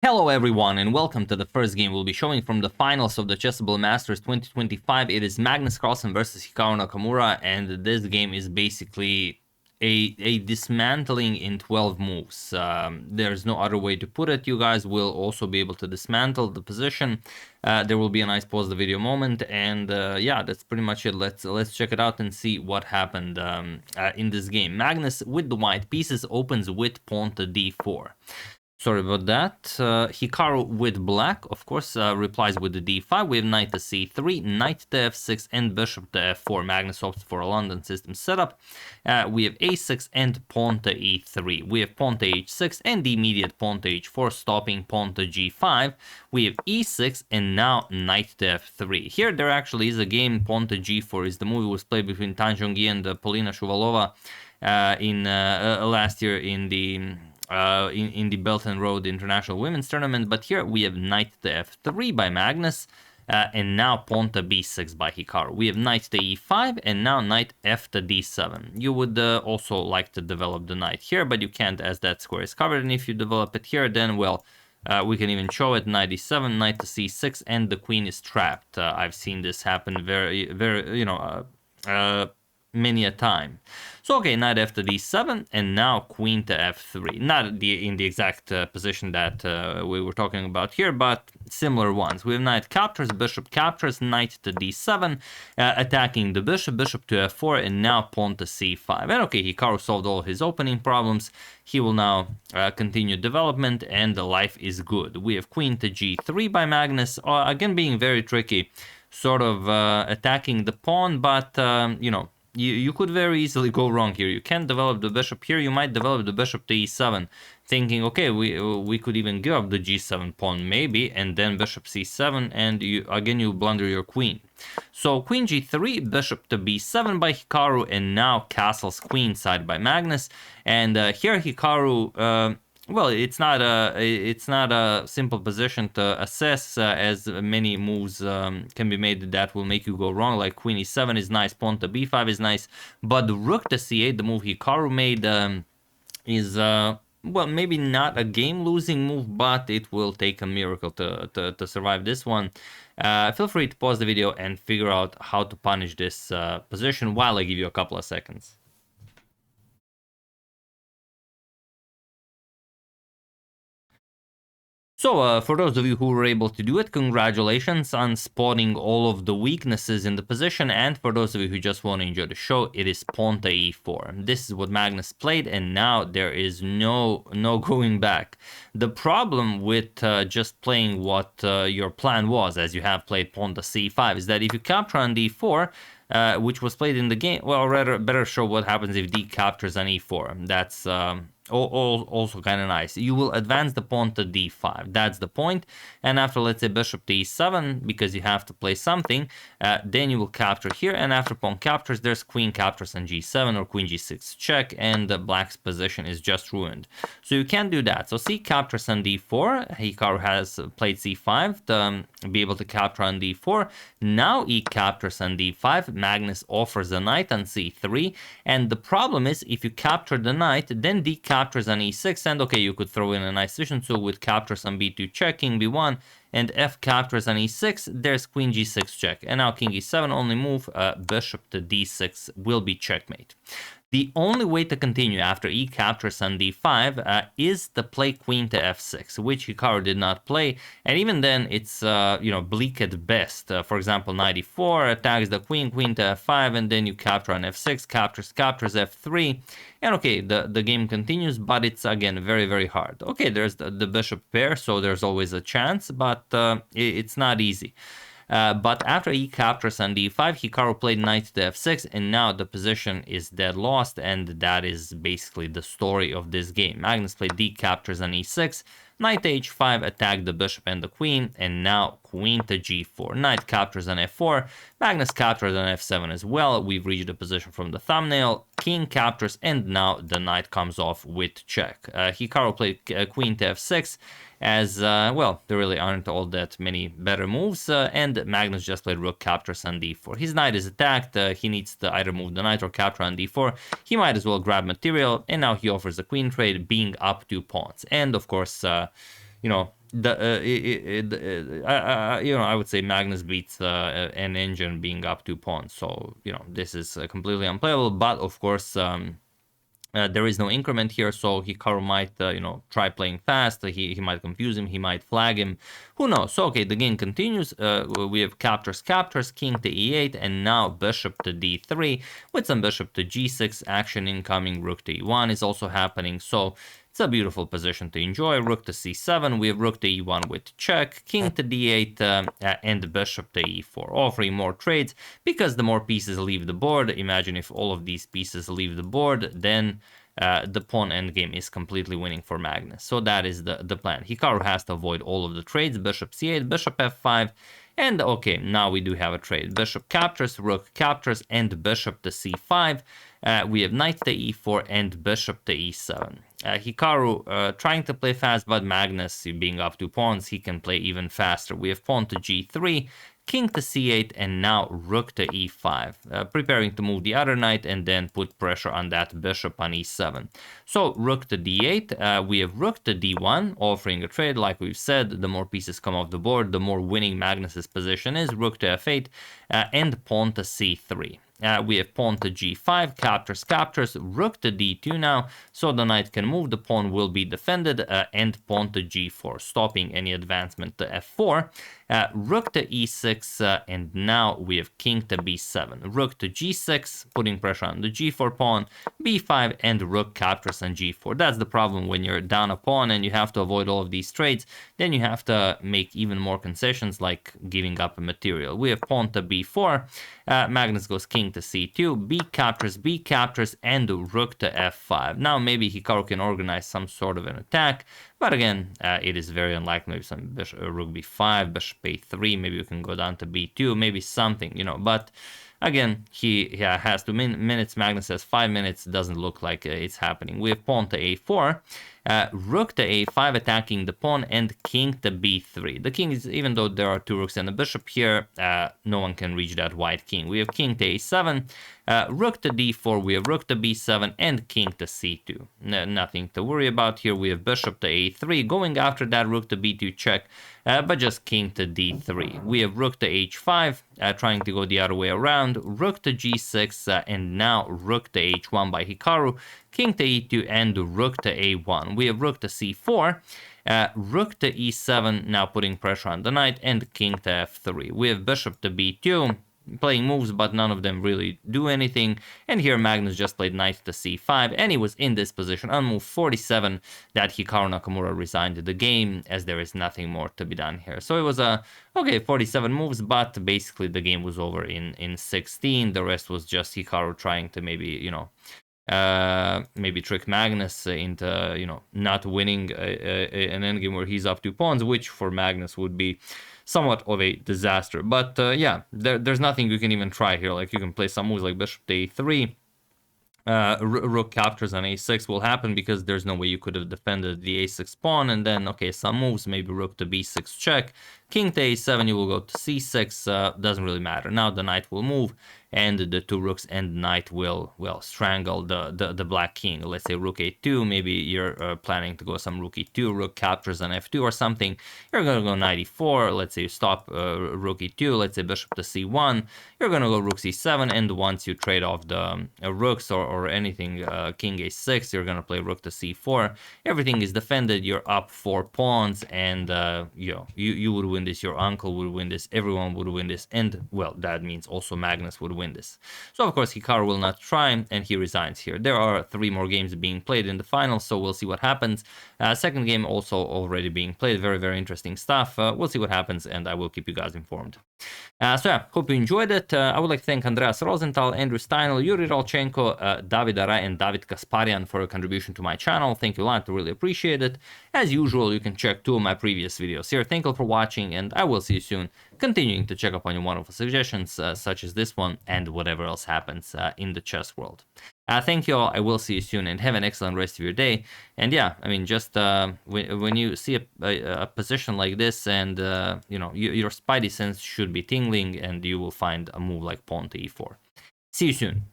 Hello everyone and welcome to the first game we'll be showing from the finals of the Chessable Masters 2025. It is Magnus Carlsen versus Hikaru Nakamura, and this game is basically a dismantling in 12 moves. There's no other way to put it. You guys will also be able to dismantle the position. There will be a nice pause the video moment, and yeah, that's pretty much it. Let's check it out and see what happened in this game. Magnus with the white pieces opens with pawn to d4. Sorry about that. Hikaru with black, of course, replies with the d5. We have knight to c3, knight to f6, and bishop to f4. Magnus opts for a London system setup. We have a6 and pawn to e3. We have pawn to h6 and the immediate pawn to h4, stopping pawn to g5. We have e6 and now knight to f3. Here there actually is a game. Pawn to g4 is the move. It was played between Tan Zhongyi and Polina Shuvalova in last year in the Belt and Road International Women's Tournament. But here we have knight to f3 by Magnus, and now pawn to b6 by Hikaru. We have knight to e5 and now knight f to d7. You would also like to develop the knight here, but you can't as that square is covered. And if you develop it here, then well, we can even show it. Knight e7, knight to c6, and the queen is trapped. I've seen this happen very, many a time. So okay, knight f to d7 and now queen to f3. Not in the exact position that we were talking about here, but similar ones. We have knight captures, bishop captures, knight to d7, attacking the bishop, bishop to f4, and now pawn to c5. And okay, Hikaru solved all his opening problems. He will now continue development, and the life is good. We have queen to g3 by Magnus, again being very tricky, sort of attacking the pawn, but you know, you could very easily go wrong here. You can't develop the bishop here. You might develop the bishop to e7, thinking, okay, we could even give up the g7 pawn maybe, and then bishop c7, and you blunder your queen. So queen g3, bishop to b7 by Hikaru, and now castles queenside by Magnus. And here Hikaru, well, it's not a simple position to assess, as many moves can be made that will make you go wrong. Like queen e7 is nice, pawn to b5 is nice, but the rook to c8, the move Hikaru made, is well, maybe not a game-losing move, but it will take a miracle to survive this one. Feel free to pause the video and figure out how to punish this position while I give you a couple of seconds. So, for those of you who were able to do it, congratulations on spotting all of the weaknesses in the position, and for those of you who just want to enjoy the show, it is pawn to e4. This is what Magnus played, and now there is no going back. The problem with just playing what your plan was, as you have played pawn to c5, is that if you capture on d4, which was played in the game, well, rather better show what happens if d captures on e4. That's also kind of nice. You will advance the pawn to d5. That's the point. And after, let's say, bishop to e7, because you have to play something, then you will capture here. And after pawn captures, there's queen captures on g7 or queen g6 check, and the black's position is just ruined. So you can't do that. So c captures on d4. Hikaru has played c5 to be able to capture on d4. Now e captures on d5. Magnus offers a knight on c3. And the problem is, if you capture the knight, then d captures on e6, and okay, you could throw in a nice decision tool with captures on b2 check, king b1, and f captures on e6, there's queen g6 check, and now king e7 only move, bishop to d6 will be checkmate. The only way to continue after e captures on d5 is to play queen to f6, which Hikaru did not play, and even then it's bleak at best. For example, knight e4 attacks the queen, queen to f5, and then you capture on f6, captures f3, and okay, the game continues, but it's again very, very hard. Okay, there's the bishop pair, so there's always a chance, but it's not easy. But after e captures on d5, Hikaru played knight to f6, and now the position is dead lost, and that is basically the story of this game. Magnus played d captures on e6, knight to h5, attacked the bishop and the queen, and now queen to g4. Knight captures on f4, Magnus captures on f7 as well. We've reached the position from the thumbnail. King captures, and now the knight comes off with check. Hikaru played queen to f6, as, well, there really aren't all that many better moves, and Magnus just played rook captures on d4. His knight is attacked, he needs to either move the knight or capture on d4. He might as well grab material, and now he offers a queen trade, being up 2 pawns. And, of course, you know, I would say Magnus beats an engine being up 2 pawns. So, this is completely unplayable. But of course, there is no increment here, so Hikaru might, try playing fast. He might confuse him. He might flag him. Who knows? So, okay, the game continues. We have captures, king to e8, and now bishop to d3 with some bishop to g6 action incoming. Rook to e1 is also happening. So it's a beautiful position to enjoy. Rook to c7. We have rook to e1 with check, king to d8, and bishop to e4, offering more trades because the more pieces leave the board. Imagine if all of these pieces leave the board, then the pawn endgame is completely winning for Magnus. So that is the plan. Hikaru has to avoid all of the trades. Bishop c8, bishop f5, and okay, now we do have a trade. Bishop captures, rook captures, and bishop to c5. We have knight to e4 and bishop to e7. Hikaru trying to play fast, but Magnus being up 2 pawns, he can play even faster. We have pawn to g3, king to c8, and now rook to e5, preparing to move the other knight and then put pressure on that bishop on e7. So rook to d8, we have rook to d1, offering a trade. Like we've said, the more pieces come off the board, the more winning Magnus's position is. Rook to f8, and pawn to c3. We have pawn to g5, captures, rook to d2 now, so the knight can move, the pawn will be defended, and pawn to g4, stopping any advancement to f4. Rook to e6, and now we have king to b7. Rook to g6, putting pressure on the g4 pawn, b5, and rook captures on g4. That's the problem when you're down a pawn and you have to avoid all of these trades. Then you have to make even more concessions, like giving up a material. We have pawn to b4, Magnus goes king to c2, b captures, and rook to f5. Now maybe Hikaru can organize some sort of an attack, but again, it is very unlikely. Maybe some rook b5, bishop a3, maybe you can go down to b2, maybe something, but again, he has 2 minutes, Magnus has 5 minutes, doesn't look like it's happening. We have pawn to a4, rook to a5 attacking the pawn, and king to b3. The king is, even though there are 2 rooks and a bishop here, no one can reach that white king. We have king to a7, rook to d4, we have rook to b7, and king to c2. Nothing to worry about here. We have bishop to a3, going after that rook to b2 check, but just king to d3. We have rook to h5, trying to go the other way around, rook to g6, and now rook to h1 by Hikaru, king to e2, and rook to a1. We have rook to c4, rook to e7, now putting pressure on the knight, and king to f3. We have bishop to b2, playing moves, but none of them really do anything. And here Magnus just played knight to c5, and he was in this position on move 47 that Hikaru Nakamura resigned the game, as there is nothing more to be done here. So it was okay, 47 moves, but basically the game was over in 16. The rest was just Hikaru trying to maybe, maybe trick Magnus into, not winning an endgame where he's up 2 pawns, which for Magnus would be somewhat of a disaster. But yeah, there's nothing you can even try here. Like, you can play some moves like bishop to a3. Rook captures on a6 will happen because there's no way you could have defended the a6 pawn. And then, okay, some moves, maybe rook to b6 check, king to a7, you will go to c6, doesn't really matter. Now the knight will move, and the 2 rooks and knight will, well, strangle the black king. Let's say rook a2, maybe you're planning to go some rook e2, rook captures on f2 or something. You're going to go knight e4, let's say you stop rook e2, let's say bishop to c1, you're going to go rook c7, and once you trade off the rooks or anything, king a6, you're going to play rook to c4. Everything is defended, you're up 4 pawns, and you would win this, your uncle would win this, everyone would win this, and, well, that means also Magnus would win this. So of course Hikaru will not try, and he resigns here. There are 3 more games being played in the finals, so we'll see what happens. Second game also already being played. Very, very interesting stuff. We'll see what happens, and I will keep you guys informed. So yeah, hope you enjoyed it. I would like to thank Andreas Rosenthal, Andrew Steinel, Yuri Rolchenko, David Arai, and David Kasparian for a contribution to my channel. Thank you a lot, I really appreciate it. As usual, you can check 2 of my previous videos here. Thank you for watching, and I will see you soon, continuing to check up on your wonderful suggestions, such as this one, and whatever else happens in the chess world. Thank you all, I will see you soon, and have an excellent rest of your day. And yeah, I mean, just when you see a position like this, and your spidey sense should be tingling, and you will find a move like pawn to e4. See you soon.